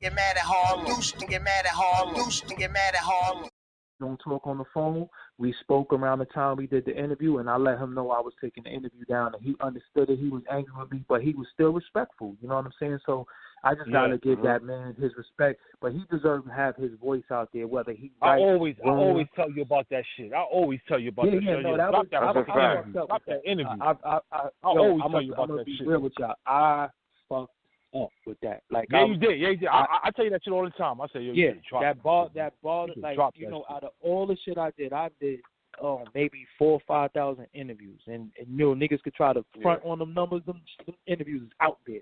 Get mad at Harlem. Deuce to get mad at Harlem. Deuce to get mad at Harlem. Don't talk on the phone. We spoke around the time we did the interview, and I let him know I was taking the interview down, and he understood it. He was angry with me, but he was still respectful. You know what I'm saying? So I just gotta give that man his respect, but he deserves to have his voice out there, whether he. I always tell you about that shit. I always tell you about that shit. No, Stop that interview. I always tell you about that shit. Be real with y'all. I fucked up with that. Like, you did. Yeah, you did. I tell you that shit all the time. I say, that ball, like, you know, out of all the shit I did maybe 4,000 or 5,000 interviews, and you know, niggas could try to front on them numbers. Them interviews is out there.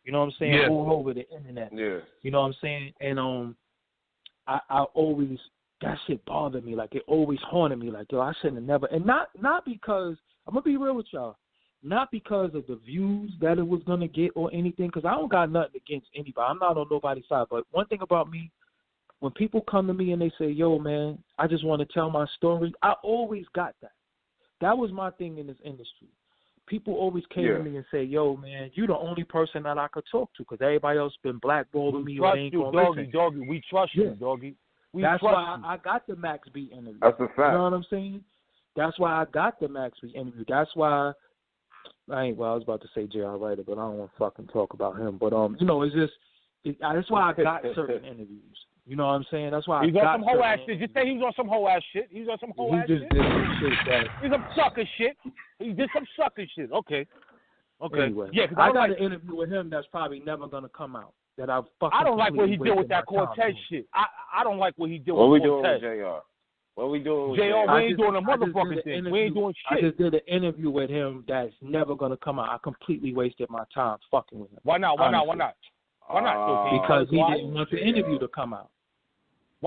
You know what I'm saying? All over the internet. Yeah. You know what I'm saying? And I always, that shit bothered me. Like, it always haunted me. Like, yo, I shouldn't have never. And not because, I'm gonna be real with y'all. Not because of the views that it was going to get or anything, because I don't got nothing against anybody. I'm not on nobody's side. But one thing about me, when people come to me and they say, yo, man, I just want to tell my story, I always got that. That was my thing in this industry. People always came to me and say, yo, man, you the only person that I could talk to, because everybody else been blackballing me. Trust you, Doggie. We trust you, Doggie. That's why I got the Max B interview. That's a fact. You know what I'm saying? That's why I got the Max B interview. That's why I was about to say J.R. Ryder, but I don't want to fucking talk about him. But, you know, that's why I got certain interviews. You know what I'm saying? That's why I got some whole ass shit. Just say he was on some whole ass shit. He was on some whole ass shit. He just did some shit. He's some sucker shit. He did some sucker shit. Okay. Anyway, because I got an interview with him that's probably never going to come out. I don't like what he did with that Cortez shit. I don't like what he did with Cortez. What we doing with J.R.? What we doing with J.R.? We ain't doing a motherfucking thing. We ain't doing shit. I just did an interview with him that's never going to come out. I completely wasted my time fucking with him. Why not? Because he didn't want the interview to come out.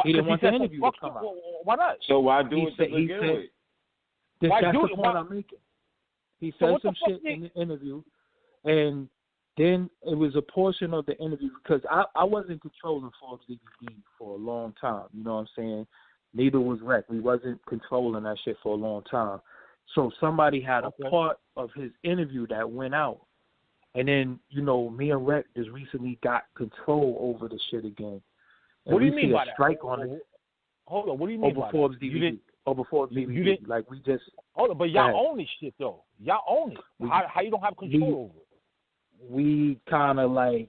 He didn't want the interview to come out. Why not? So why do it to begin with? That's the point I'm making. He said some shit in the interview, and then it was a portion of the interview, because I wasn't controlling Forbes DVD for a long time. You know what I'm saying? Neither was Rec. We wasn't controlling that shit for a long time. So somebody had a part of his interview that went out. And then, you know, me and Rec just recently got control over the shit again. And what do you mean by that? Strike on it. Hold on. What do you mean by Forbes that? DVD. Over Forbes DVD. Like, we just... Hold on, but y'all own this shit, though. Y'all own it. How you don't have control over it? We kind of like...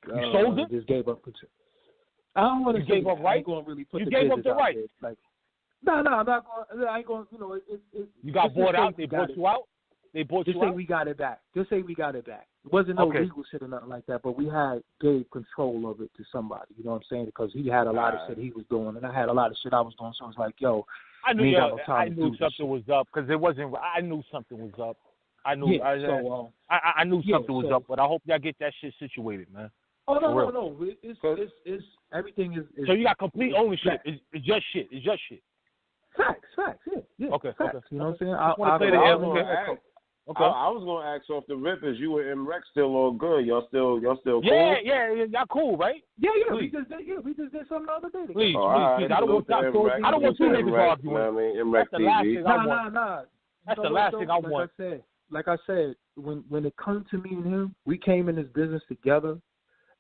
You sold it? Just gave up control. I don't want to say gave up right. Really put you the gave up the right. Like, no, I'm not going. I ain't going. You know, you got bought out. They bought you out. They bought you out. Just say we got it back. Just say we got it back. It wasn't no legal shit or nothing like that. But we gave control of it to somebody. You know what I'm saying? Because he had a lot of shit he was doing, and I had a lot of shit I was doing. So it's like, yo, I knew something was up, because it wasn't. I knew something was up. I knew. I knew something was up. But I hope y'all get that shit situated, man. Oh, no. It's everything is. So you got complete ownership. It's just shit. It's just shit. Facts. Yeah. Okay. You know what I'm saying? I was going to ask off the rip, is you and MREC still all good? Y'all still cool? Yeah. Y'all cool, right? Yeah. We just did something the other day. Please. I don't want two niggas arguing. That's the last thing I want. Nah. That's the last thing I want. Like I said, when it comes to me and him, we came in this business together.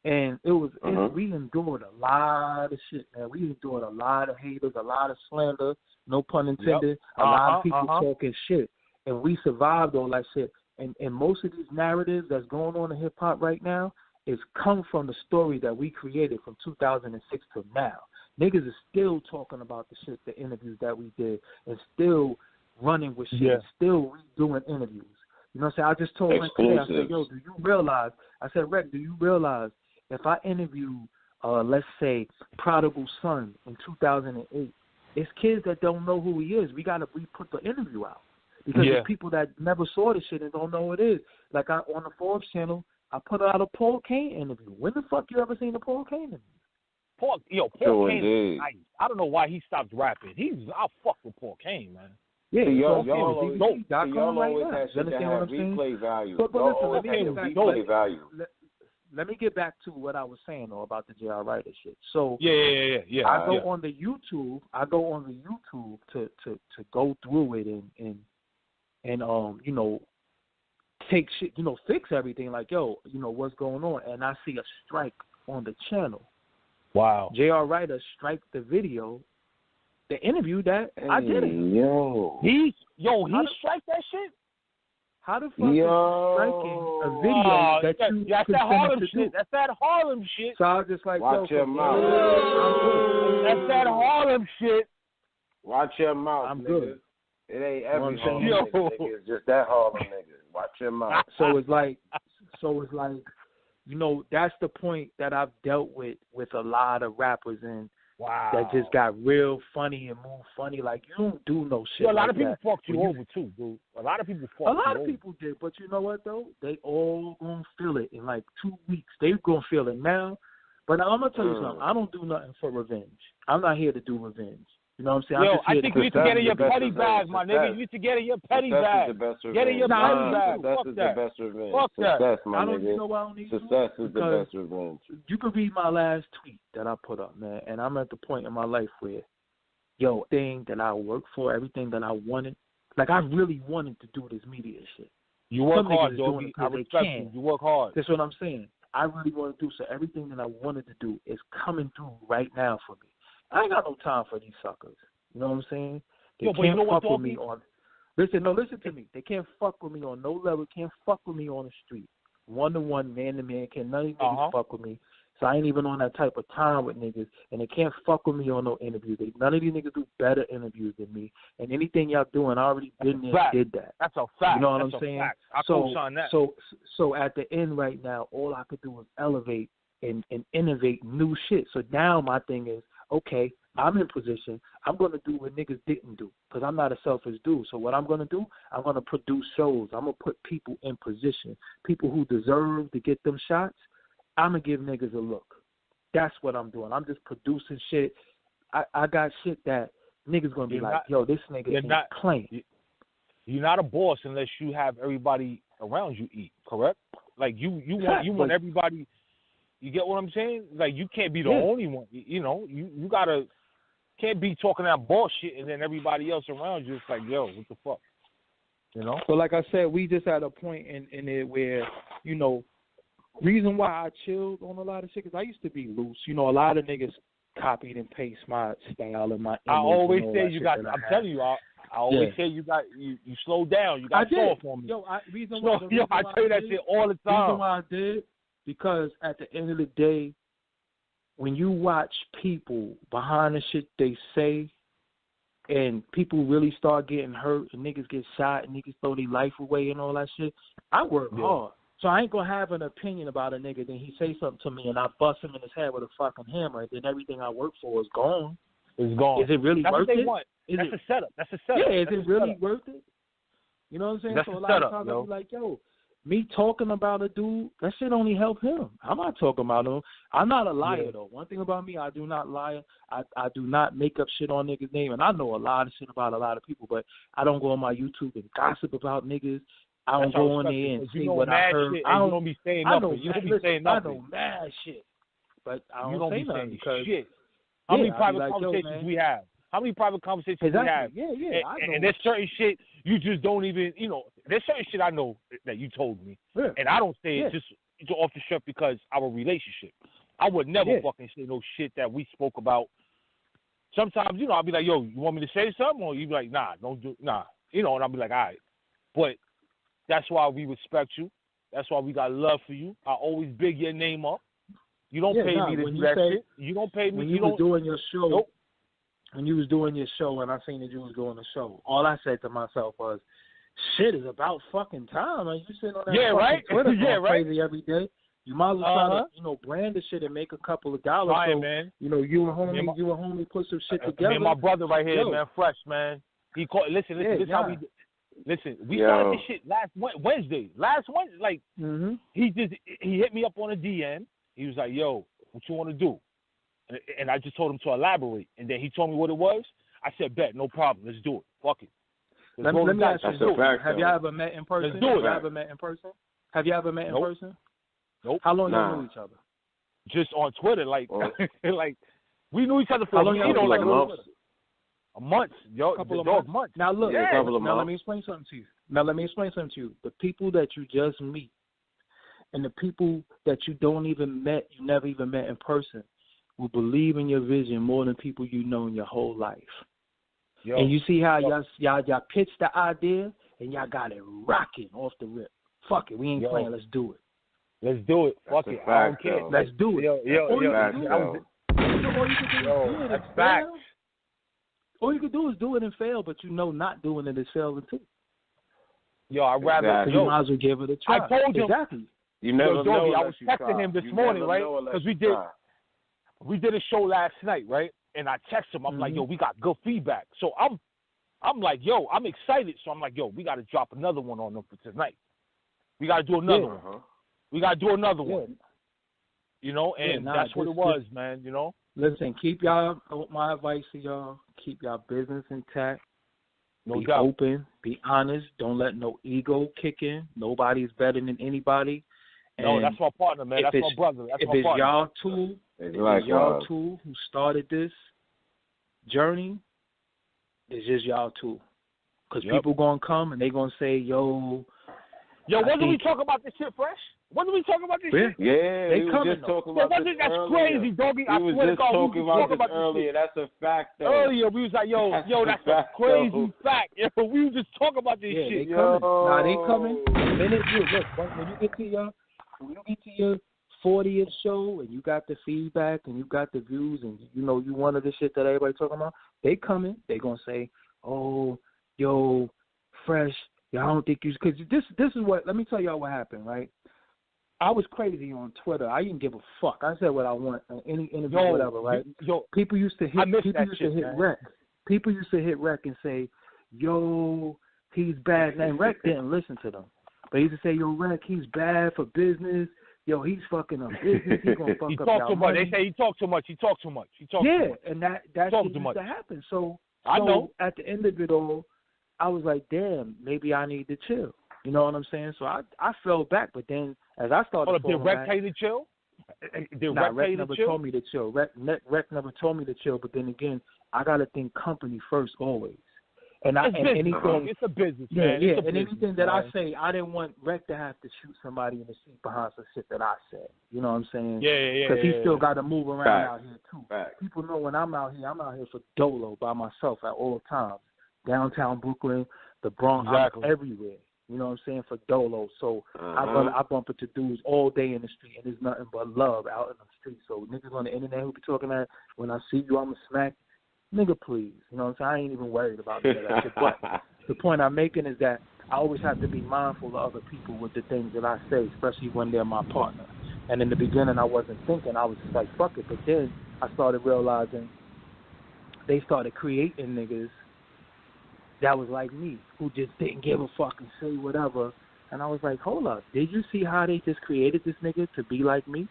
And it was we endured a lot of shit, man. We endured a lot of haters, a lot of slander, no pun intended, a lot of people talking shit. And we survived all that shit. And most of these narratives that's going on in hip-hop right now is come from the story that we created from 2006 to now. Niggas is still talking about the shit, the interviews that we did, and still running with shit, and still redoing interviews. You know what I'm saying? I just told Rec today, I said, yo, do you realize, Rec, do you realize if I interview, let's say, Prodigal Son in 2008, it's kids that don't know who he is. We put the interview out. Because there's people that never saw the shit and don't know who it is. Like on the Forbes channel, I put out a Paul Kane interview. When the fuck you ever seen a Paul Kane interview? Paul Kane is nice. I don't know why he stopped rapping. I'll fuck with Paul Kane, man. Yeah, y'all always have shit that have replay value. But listen, let me get back replay value. Let me get back to what I was saying though about the J.R. Ryder shit. So yeah. I go on the YouTube. To go through it and you know, take shit, you know, fix everything. Like, yo, you know, what's going on? And I see a strike on the channel. Wow. J.R. Ryder striked the video, the interview that I did it. He striked that shit? How the fuck is striking a video that you that's that Harlem shit. That's that Harlem shit. So I was just like, watch your mouth. That's that Harlem shit. Watch your mouth, I'm nigga. good. It ain't every Harlem nigga. It's just that Harlem nigga. Watch your mouth. So it's like, you know, that's the point that I've dealt with a lot of rappers and that just got real funny and move funny. Like, you don't do no shit. A lot of people that. fucked you over too, dude. A lot of people fucked you over. A lot of people did, but you know what though? They all gonna feel it in like 2 weeks. They gonna feel it now. But I'm gonna tell you something. I don't do nothing for revenge. I'm not here to do revenge. You know what I'm saying? Yo, I think you need to get in your petty bag, my nigga. You need to get in your petty bag. Get in your petty bag. Success is the best revenge. Fuck that. Success, my nigga. You know why I don't need Success is the best revenge. You can read my last tweet that I put up, man, and I'm at the point in my life where, everything that I worked for, everything that I wanted, like I really wanted to do this media shit. You work hard, Doggie. I respect you. You work hard. That's what I'm saying. I really want to do so. Everything that I wanted to do is coming through right now for me. I ain't got no time for these suckers. You know what I'm saying? They can't fuck with me on. Listen to me. They can't fuck with me on no level. Can't fuck with me on the street. 1-to-1, man-to-man. Can't none of these niggas fuck with me. So I ain't even on that type of time with niggas. And they can't fuck with me on no interview. None of these niggas do better interviews than me. And anything y'all doing, I already been there and did that. That's a fact. You know what I'm saying? I co-sign that. So at the end right now, all I could do is elevate and innovate new shit. So now my thing is, okay, I'm in position. I'm going to do what niggas didn't do because I'm not a selfish dude. So what I'm going to do, I'm going to produce shows. I'm going to put people in position, people who deserve to get them shots. I'm going to give niggas a look. That's what I'm doing. I'm just producing shit. I got shit that niggas going to be like, yo, this nigga ain't playing. You're not a boss unless you have everybody around you eat, correct? Like you want everybody. You get what I'm saying? Like you can't be the only one. You know, you gotta can't be talking that bullshit and then everybody else around you is like, yo, what the fuck? You know? So like I said, we just at a point in it where, you know, reason why I chilled on a lot of shit because I used to be loose. You know, a lot of niggas copied and paste my style and my image. I always say you got. I'm telling you, I always say you slowed down. You got soft on me. I tell you that shit all the time. Reason why I did because at the end of the day, when you watch people behind the shit they say, and people really start getting hurt, and niggas get shot, and niggas throw their life away and all that shit, I work hard. So I ain't going to have an opinion about a nigga, then he say something to me, and I bust him in his head with a fucking hammer, and then everything I work for is gone. It's gone. Is it really That's worth what they it? Want. That's a setup. That's a setup. Yeah, is it really worth it? You know what I'm saying? That's so a lot of times I be like, yo, me talking about a dude, that shit only help him. I'm not talking about him. I'm not a liar, though. One thing about me, I do not lie. I do not make up shit on niggas' name. And I know a lot of shit about a lot of people, but I don't go on my YouTube and gossip about niggas. I don't go on there and see what I heard. You don't be saying nothing. You don't be saying nothing. I know mad shit, but I don't say be nothing saying because shit. How many private like, conversations we have? How many private conversations we have? Yeah. And there's certain shit you just don't even, you know, there's certain shit I know that you told me. Yeah. And I don't say it just off the strip because our relationship. I would never fucking say no shit that we spoke about. Sometimes, you know, I'll be like, yo, you want me to say something? Or you be like, nah, don't do, nah. You know, and I'll be like, all right. But that's why we respect you. That's why we got love for you. I always big your name up. You don't pay me to do that shit. You don't pay me. When you was doing your show, when you was doing your show and I seen that you was doing the show, all I said to myself was, shit is about fucking time. Like, you sitting on that Twitter crazy every day. You might as well try to, you know, brand the shit and make a couple of dollars. Right, so, man. You know, you and homie put some shit together. Me and my brother right here, man, Fresh, man. He called. Listen. This how we. Listen, we started this shit last Wednesday. Like he hit me up on a DM. He was like, "Yo, what you want to do?" And I just told him to elaborate. And then he told me what it was. I said, "Bet, no problem. Let's do it. Fuck it." Let me ask you, have y'all ever met in person? Let's do it. Have you ever met in person? Have you ever met in person? Nope. How long y'all knew each other? Just on Twitter, like we knew each other for a month, yo. Couple of months. Now look, now let me explain something to you. The people that you just meet and the people that you never even met in person, will believe in your vision more than people you know in your whole life. Yo. And you see how y'all pitched the idea and y'all got it rocking off the rip. Fuck it, we ain't playing. Let's do it. Let's do it. Fuck it. I don't care. Let's do it. That's facts. All you can do is do it and fail, but you know not doing it is failing too. Yo, I'd rather. You might as well give it a try. I told him. Exactly. You never know. I was texting him this morning, right? Because we did a show last night, right? And I texted him. I'm like, yo, we got good feedback. So I'm like, yo, I'm excited. So I'm like, yo, we got to drop another one on them for tonight. We got to do another one. We got to do another one. You know, and that's what it was, man, you know. Listen, keep y'all, my advice to y'all, keep y'all business intact. No be doubt. Open, be honest. Don't let no ego kick in. Nobody's better than anybody. No, and that's my partner, man. That's my brother. That's my partner. If it's y'all two who started this journey, it's just y'all two. Because people going to come and they going to say, yo, when do we talk about this shit, Fresh? When do we talk about this shit? Yeah, they coming. Just talking about this that's earlier. Crazy, Doggie. We was just talking about this earlier. That's a fact, though. Earlier, we was like, that's a crazy fact. Yo, we was just talking about this shit. They coming. Nah, they coming. Then look, when you get to your 40th show and you got the feedback and you got the views and you know you wanted the shit that everybody talking about, they coming. They gonna say, oh, yo, Fresh, I don't think you, because this is what, let me tell y'all what happened, right? I was crazy on Twitter. I didn't give a fuck. I said what I want in any interview, whatever, right? People used to hit rec. People used to hit rec and say, yo, he's bad. And rec didn't listen to them. But he used to say, yo, rec, he's bad for business. Yo, he's fucking up business. He's going to fuck up y'all money. They say he talk too much. And that shit used to happen. So I know at the end of it all, I was like, damn, maybe I need to chill. You know what I'm saying? So I fell back, but then as I started did Rec tell you to chill? Rec never told me to chill. Rec never told me to chill, but then again, I got to think company first always. And anything, it's a business, man. Yeah, and anything that I say, I didn't want Rec to have to shoot somebody in the seat behind some shit that I said. You know what I'm saying? Yeah. Because he still got to move around out here, too. People know when I'm out here for dolo by myself at all times. Downtown Brooklyn, the Bronx, I'm everywhere. You know what I'm saying, for dolo. So I bump into dudes all day in the street, and there's nothing but love out in the street. So niggas on the internet who be talking that, when I see you, I'm a smack. Nigga, please. You know what I'm saying? I ain't even worried about that shit. But the point I'm making is that I always have to be mindful of other people with the things that I say, especially when they're my partner. And in the beginning, I wasn't thinking. I was just like, fuck it. But then I started realizing they started creating niggas that was like me, who just didn't give a fuck and say whatever. And I was like, hold up, did you see how they just created this nigga to be like me?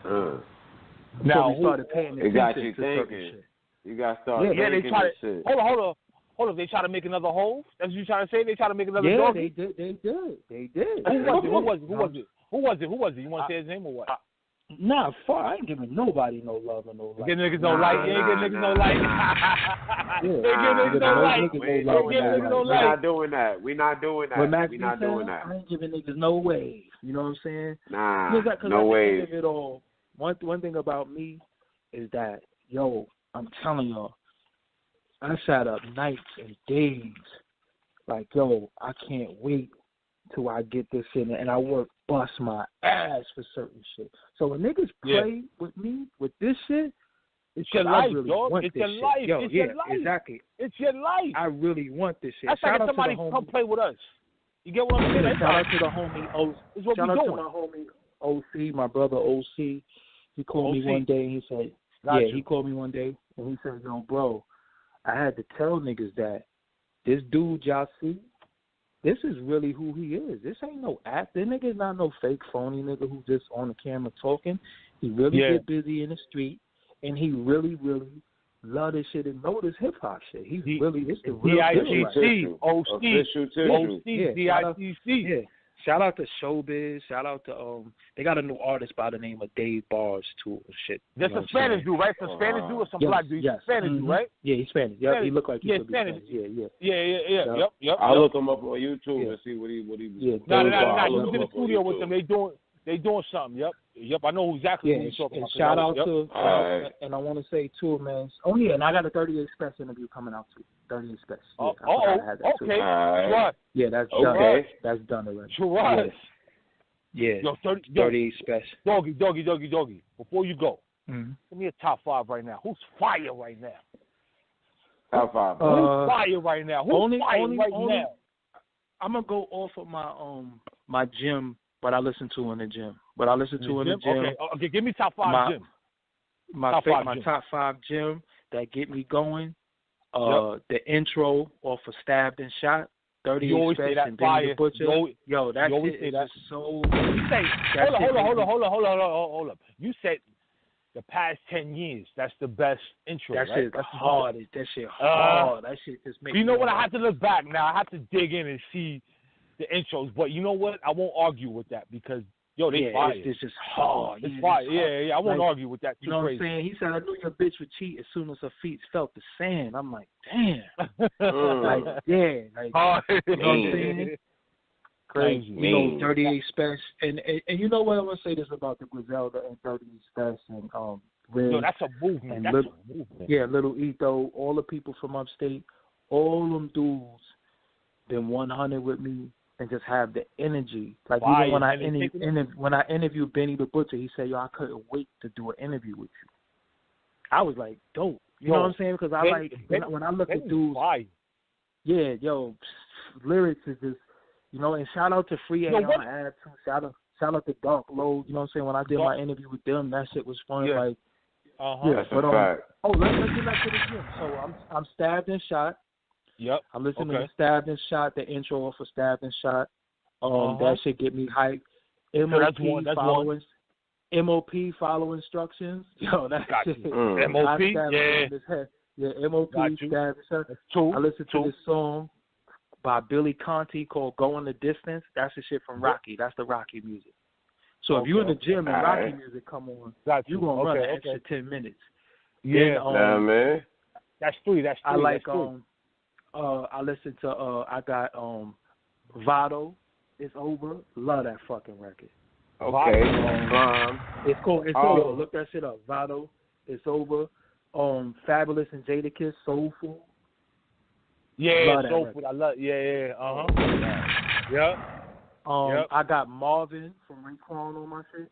Now, so we started paying attention to certain shit. You got to start thinking this shit. Hold on. They try to make another hole? That's what you trying to say? They try to make another Doggie? They did. Who was it? You want to say his name or what? Nah, I ain't giving nobody no love or no light. Give niggas no light. You ain't giving niggas no light. We're not doing that. We're not doing that. I ain't giving niggas no wave. You know what I'm saying? Nah, no wave. It all. One thing about me is that, yo, I'm telling y'all, I sat up nights and days like, yo, I can't wait till I get this in, and I bust my ass for certain shit. So when niggas play with me with this shit, it's your life, really dog. It's your life. It's your life. Exactly. It's your life. I really want this shit. That's like if somebody come play with us. You get what I'm saying? Shout out to the homie OC. Shout out to my homie OC, my brother OC. He called me one day and he said, he called me one day and he said, yo, bro, I had to tell niggas that this dude y'all see, this is really who he is. This ain't no act. This nigga is not no fake phony nigga who just on the camera talking. He really get busy in the street, and he really, really love this shit and know this hip hop shit. This the real deal. Yeah. Shout out to Showbiz. Shout out to they got a new artist by the name of Dave Bars too. Shit. That's a Spanish dude, right? Some Spanish dude or some black dude? Yes. Spanish dude, right? Yeah, he's Spanish. Yeah, he look like he could be Spanish. Yeah. Yep. I'll look him up on YouTube and see what he was. No. You was in the studio with them. They doing something. Yep. Yep, I know exactly who you're talking about. Shout out to, and I want to say too, man. Oh yeah, and I got a 30 Express interview coming out too. 30 Express. Yeah, okay. Right. Yeah, that's done. That's done already. Right. Yeah. Yo, 30 Express. Doggie. Before you go, give me a top 5 right now. Who's fire right now? Top 5. Who's fire right now? Who's fire right now? I'm gonna go off of my my gym, what I listen to in the gym. Okay, give me top 5 gym. My top 5 gym that get me going. The intro off of Stabbed and Shot. 30 Express and Benny the Butcher. That shit is just so. You say, hold up. You said the past 10 years, that's the best intro. That right? shit hard. That shit hard. That shit just makes. You know what? I have to look back now. I have to dig in and see the intros. But you know what? I won't argue with that because they fire. It's just hard. It's fire. Yeah. I won't argue with that. You know what I'm saying? He said, "I knew your bitch would cheat as soon as her feet felt the sand." I'm like, damn. You know what I'm saying? Crazy. 30 Express, and you know what? I'm gonna say this about the Griselda and 30 Express and that's a movement. That's a movement. Yeah, Little Etho, all the people from upstate, all them dudes been 100 with me. And just have the energy. Like even when I interviewed Benny the Butcher, he said, "Yo, I couldn't wait to do an interview with you." I was like, "Dope." You know what I'm saying? Because when I look at dudes, lyrics is just, and shout out to Free A on ad too. Shout out to Dark Load. You know what I'm saying? When I did my interview with them, that shit was fun. That's a fact. Let's get back to the gym. So I'm Stabbed and Shot. Yep. I listen to the Stabbed and Shot, the intro off of Stabbed and Shot. That shit get me hyped. MOP follow instructions. Yo, that's shit. MOP, MOP, Stabbed and Shot. I listen to this song by Billy Conti called "Going the Distance." That's the shit from Rocky. That's the Rocky music. So if you're in the gym and Rocky music come on, you're gonna run an extra 10 minutes. Yeah, man. That's 3. I like I listen to I got Vado, It's Over. Love that fucking record. Okay. It's cool. It's cool. Look that shit up. Vado, It's Over. Fabulous and Jadakiss, Soulful. Yeah, Soulful. I love. Yeah. I got Marvin from Raekwon on my shit.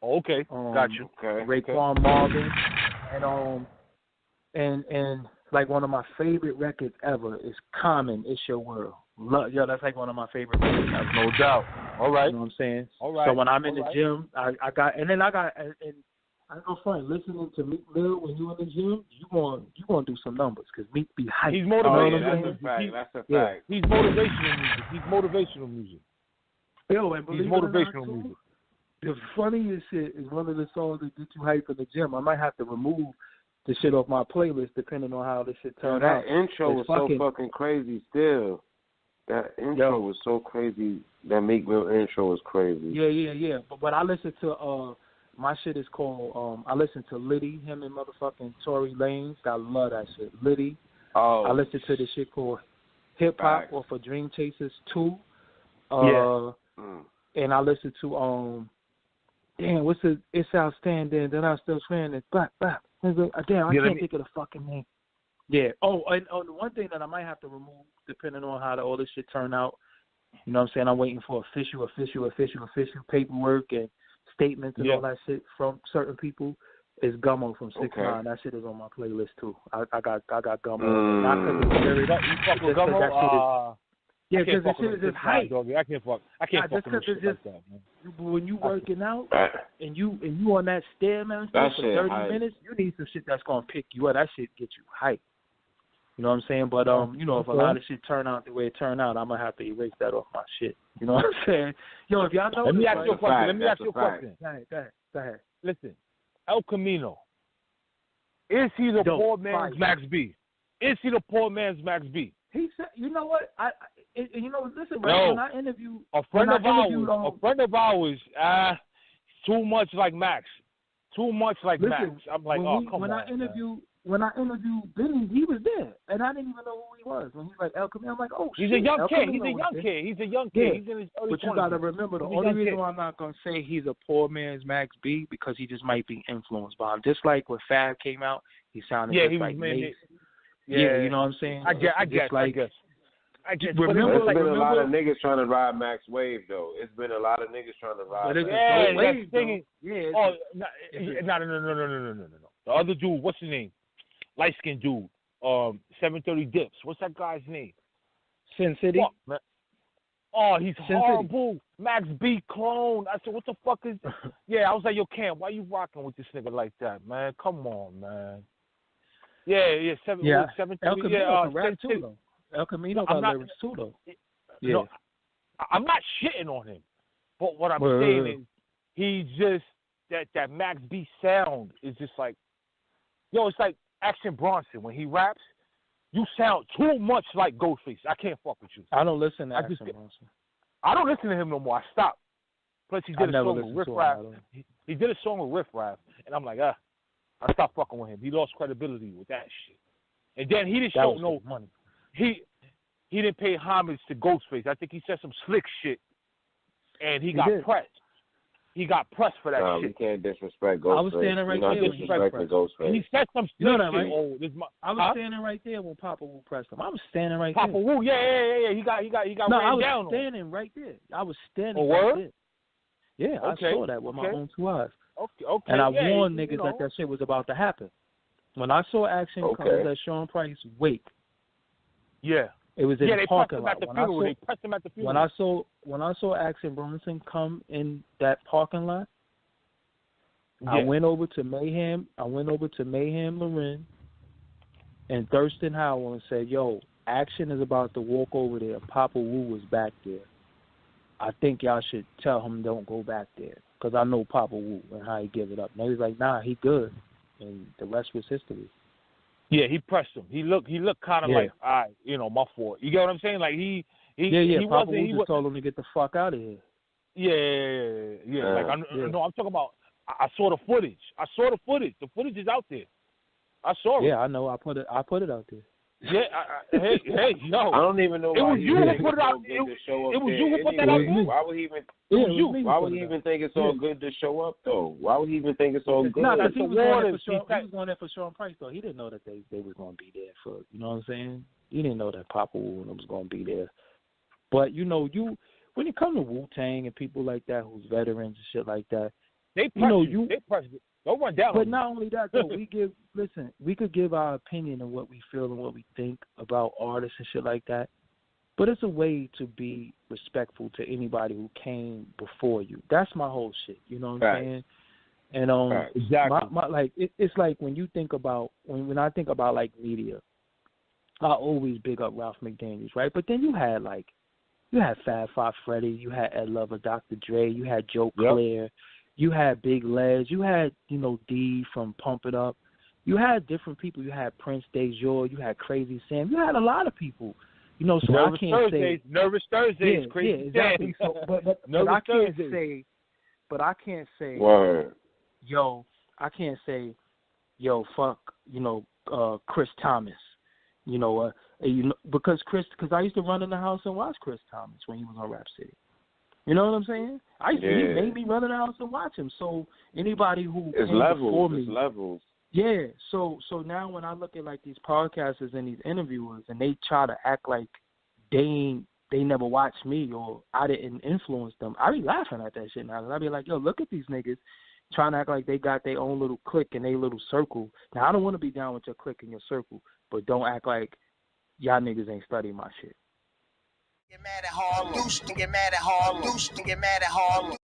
Okay. Got you. Okay. Raekwon, Marvin, and like one of my favorite records ever is Common, It's Your World. That's like one of my favorite records ever. No doubt. All right. You know what I'm saying? All right. So when I'm in the gym, I got I know fun listening to Meek Mill when you in the gym. You gonna do some numbers because Meek be hyped. He's motivational. That's a fact. He's motivational music. Yo, and he's motivational music. The funniest shit is one of the songs that get you hyped in the gym. I might have to remove the shit off my playlist depending on how this shit turned out. That intro was so fucking crazy still. That intro was so crazy. That Meek Mill intro was crazy. Yeah. But I listen to my shit is called I listen to Liddy, him and motherfucking Tory Lanez. I love that shit. Liddy. I listen to this shit called Hip Hop off of Dream Chasers 2. And I listen to what's the It's Outstanding, then I'm still standing. Damn, I can't think of the fucking name. Yeah. And the one thing that I might have to remove, depending on how all this shit turn out, you know what I'm saying? I'm waiting for official paperwork and statements and all that shit from certain people. Is Gummo from 6ix9ine. That shit is on my playlist too. I got Gummo. Not because it's very. You fuck with Gummo? Yeah, because the shit is just hype. I can't fuck with shit like that, man. When you working out and you on that Stairmaster for 30 minutes, you need some shit that's gonna pick you up. That shit get you hype. You know what I'm saying? But if a lot of shit turn out the way it turned out, I'm gonna have to erase that off my shit. You know what I'm saying? Yo, if y'all know, let me ask you a question. Go ahead. Listen, El Camino, is he the poor man's Max B? Is he the poor man's Max B? He said, you know what? Listen, bro, when I interview a friend of ours, too much like Max. Max. I'm like, come on. when I interviewed Benny, he was there, and I didn't even know who he was. When he's like El Camino, I'm like, oh he's shit. A young El kid. He's Camino a young was kid. He's a young yeah. kid. He's in his early 20s. But you got to remember, the He's a only young reason kid. why I'm not going to say he's a poor man's Max B, because he just might be influenced by him. Just like when Fab came out, he sounded Yeah, just he was like maybe. Mace. Yeah. Yeah, you know what I'm saying? I guess. Remember, There's been a lot of niggas trying to ride Max Wave, though. It's been a lot of niggas trying to ride. But it's yeah, no wave, singing. Yeah. Oh, no. The other dude, what's his name? Light skinned dude. 730 Dips. What's that guy's name? Sin City. Fuck, man. Oh, he's Sin horrible. City. Max B clone. I said, what the fuck is? Yeah, I was like, yo, Cam, why you rocking with this nigga like that, man? Come on, man. Yeah, 730. El Camino can rap too, though. El Camino got lyrics too, though. Yeah. No, I'm not shitting on him, but what I'm saying is he just that Max B sound is just like, yo, it's like Action Bronson when he raps. You sound too much like Ghostface. I can't fuck with you. I don't listen to Action Bronson. I don't listen to him no more. I stopped. Plus, he did a song with Riff Raff. He did a song with Riff Raff, and I'm like, I stopped fucking with him. He lost credibility with that shit. And then he didn't show no money. He didn't pay homage to Ghostface. I think he said some slick shit, and he got pressed. He got pressed for that shit. You can't disrespect Ghostface. I was standing right there. Ghostface. He said some slick shit. Right? Oh, I was standing right there when Papa Wu pressed him. I was standing right there. Papa Wu, yeah. He got ran down. I was standing right there. I was standing right there. Yeah, I saw that with my own 2 eyes. Okay. And I warned niggas that shit was about to happen. When I saw Action comes at Sean Price wake. Yeah. It was in the parking lot. They pressed him at the funeral. When I saw Action Bronson come in that parking lot, I went over to Mayhem. Loren and Thurston Howell and said, "Yo, Action is about to walk over there. Papa Wu was back there. I think y'all should tell him don't go back there, because I know Papa Wu and how he give it up." And he was like, "Nah, he good," and the rest was history. Yeah, he pressed him. He looked kind of like, all right, my fault. You get what I'm saying? Like he Papa Wu just told him to get the fuck out of here. Yeah. I'm talking about. I saw the footage. The footage is out there. I saw it. Yeah, I know. I put it out there. Yeah. Hey, yo. I don't even know. It was you who put it out. It was you who put that out there. Why would he even? Why would he even think it's all good to show up though? Why would he even think it's all good? No, he was going there for Sean Price though. He didn't know that they was going to be there for. You know what I'm saying? He didn't know that Papa Wu was going to be there. But when it comes to Wu-Tang and people like that who's veterans and shit like that, they press it. Don't run down. But not only that though, we could give our opinion on what we feel and what we think about artists and shit like that. But it's a way to be respectful to anybody who came before you. That's my whole shit. You know what I'm saying? And exactly. It's like when you think about when I think about like media, I always big up Ralph McDaniels, right? But then you had Fab Five Freddy, you had Ed Lover, Dr. Dre, you had Joe Claire, you had Big Les, you had D from Pump It Up, you had different people. You had Prince Dejour, you had Crazy Sam, you had a lot of people. So Nervous I can't say Nervous Thursdays, Crazy exactly. Sam. So, but I can't say. Word. I can't say, fuck, Chris Thomas, because I used to run in the house and watch Chris Thomas when he was on Rap City. You know what I'm saying? He made me run in the house and watch him. So anybody who came before me, levels. Yeah. So now when I look at like these podcasters and these interviewers and they try to act like they never watched me or I didn't influence them, I be laughing at that shit now. I be like, yo, look at these niggas trying to act like they got their own little clique and their little circle. Now I don't want to be down with your clique and your circle, but don't act like y'all niggas ain't studying my shit. Get mad at Harlem. Get mad at Harlem. Get mad at Harlem.